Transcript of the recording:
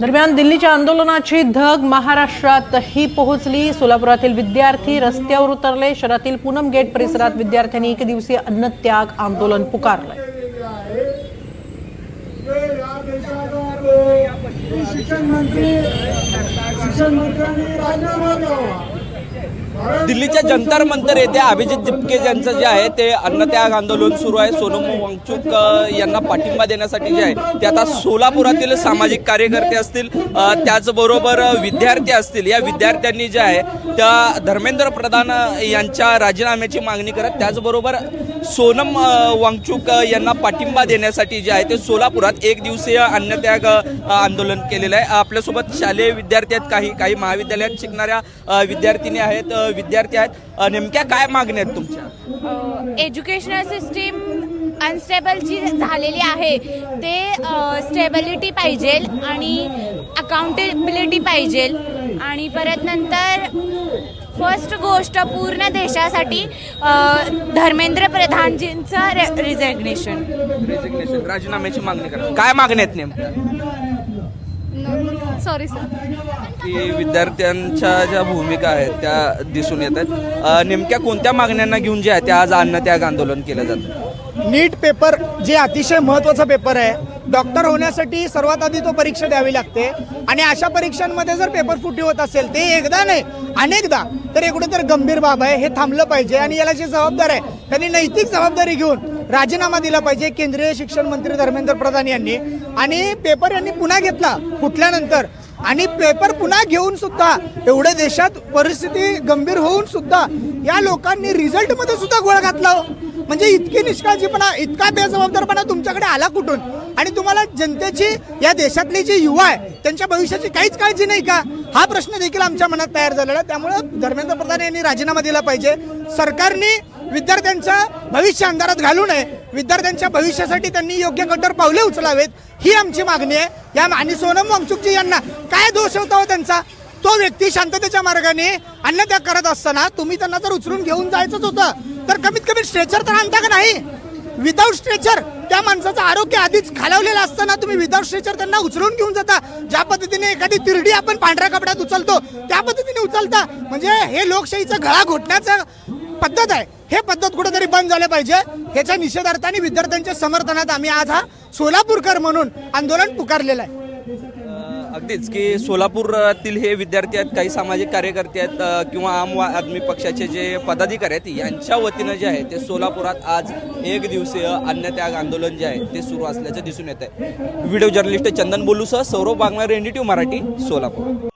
दरम्यान दिल्लीच्या आंदोलनाची धग महाराष्ट्रातही पोहोचली। सोलापुरातील विद्यार्थी रस्त्यावर उतरले। शहरातील पूनम गेट परिसरात विद्यार्थ्यांनी एक दिवसीय अन्नत्याग आंदोलन पुकारले। दिल्लीच्या जंतर मंतर येथे अभिजित जिपके यांचं जे आहे ते अन्नत्याग आंदोलन सुरू आहे। सोनम वांगचुक यांना पाठिंबा देण्यासाठी जे आहे ते आता सोलापुरातील सामाजिक कार्यकर्ते असतील, त्याचबरोबर विद्यार्थी असतील, या विद्यार्थ्यांनी जे आहे त्या धर्मेंद्र प्रधान यांच्या राजीनाम्याची मागणी करत त्याचबरोबर सोनम वांगचुक यांना पाठिंबा देण्यासाठी जे आहे ते सोलापुरात एक दिवसीय अन्नत्याग आंदोलन केलेलं आहे। आपल्यासोबत शालेय विद्यार्थी आहेत, काही महाविद्यालयात शिकणाऱ्या विद्यार्थिनी आहेत, विद्यार्थी आहेत। नेमक्या काय मागण्या आहेत तुमच्या? एज्युकेशनल सिस्टीम अनस्टेबल जी झालेली आहे ते स्टेबिलिटी पाहिजे आणि अकाउंटेबिलिटी पाहिजे आणि परत नंतर फर्स्ट गोष्ट पूर्ण देशासाठी धर्मेंद्र प्रधानजींचं रिझिग्नेशन राजीनाम्याची मागणी करा। काय मागण्या आहेत नेमक्या? सॉरी सर, की विद्यार्थ्यांच्या ज्या भूमिका आहेत त्या दिसून येत आहेत। नेमक्या कोणत्या मागण्यांना घेऊन जे आहे ते आज अन्नत्याग आंदोलन केलं जातं? नीट पेपर जे अतिशय महत्त्वाचा पेपर आहे, डॉक्टर होण्यासाठी सर्वात आधी तो परीक्षा द्यावी लागते आणि अशा परीक्षांमध्ये जर पेपर फुटी होत असेल ते एकदा नाही अनेकदा, तर हे कुठेतरी गंभीर बाब आहे। हे थांबलं पाहिजे आणि याला जे जबाबदार आहे त्यांनी नैतिक जबाबदारी घेऊन राजीनामा दिला पाहिजे केंद्रीय शिक्षण मंत्री धर्मेंद्र प्रधान यांनी। आणि पेपर यांनी पुन्हा घेतला फुटल्यानंतर आणि पेपर पुन्हा घेऊन सुद्धा एवढे देशात परिस्थिती गंभीर होऊन सुद्धा या लोकांनी रिझल्टमध्ये सुद्धा गोळ घातला। म्हणजे इतकी निष्काळजीपणा, इतका बेजबाबदारपणा तुमच्याकडे आला कुठून? आणि तुम्हाला जनतेची, या देशातली जी युवा आहे त्यांच्या भविष्याची काहीच काळजी नाही का? हा प्रश्न देखील आमच्या मनात तयार झालेला आहे। त्यामुळे धर्मेंद्र प्रधान यांनी राजीनामा दिला पाहिजे। सरकारने विद्यार्थ्यांचं भविष्य अंधारात घालू नये, विद्यार्थ्यांच्या भविष्यासाठी त्यांनी योग्य कठोर पावले उचलावेत, ही आमची मागणी आहे। या आणि सोनम वांगचुकजी यांना काय दोष होता हो त्यांचा? तो व्यक्ती शांततेच्या मार्गाने अन्नत्याग करत असताना तुम्ही त्यांना जर उचलून घेऊन जायचंच होतं तर कमीत कमी स्ट्रेचर तर आणता का नाही? विदाऊट स्ट्रेचर त्या माणसाचं आरोग्य आधीच खालावलेलं असताना तुम्ही विदाऊट स्ट्रेचर त्यांना उचलून घेऊन जाता। ज्या पद्धतीने एखादी तिरडी आपण पांढऱ्या कपड्यात उचलतो त्या पद्धतीने उचलता, म्हणजे हे लोकशाहीचा गळा घोटण्याचं पद्धत आहे। हे पद्धत कुठेतरी बंद झालं पाहिजे। ह्याच्या निषेधार्थ आणि विद्यार्थ्यांच्या समर्थनात आम्ही आज हा सोलापूरकर म्हणून आंदोलन पुकारलेलं आहे। अगदीच की सोलापुरातील हे विद्यार्थी आहेत, काही सामाजिक कार्यकर्ते आहेत किंवा आम आदमी पक्षाचे जे पदाधिकारी आहेत यांच्या वतीनं जे आहे ते सोलापुरात आज एक दिवसीय अन्नत्याग आंदोलन जे आहे ते सुरू असल्याचं दिसून येत आहे। व्हिडिओ जर्नलिस्ट चंदन बोलूसह सौरभ बागमारे, NDTV मराठी, सोलापूर।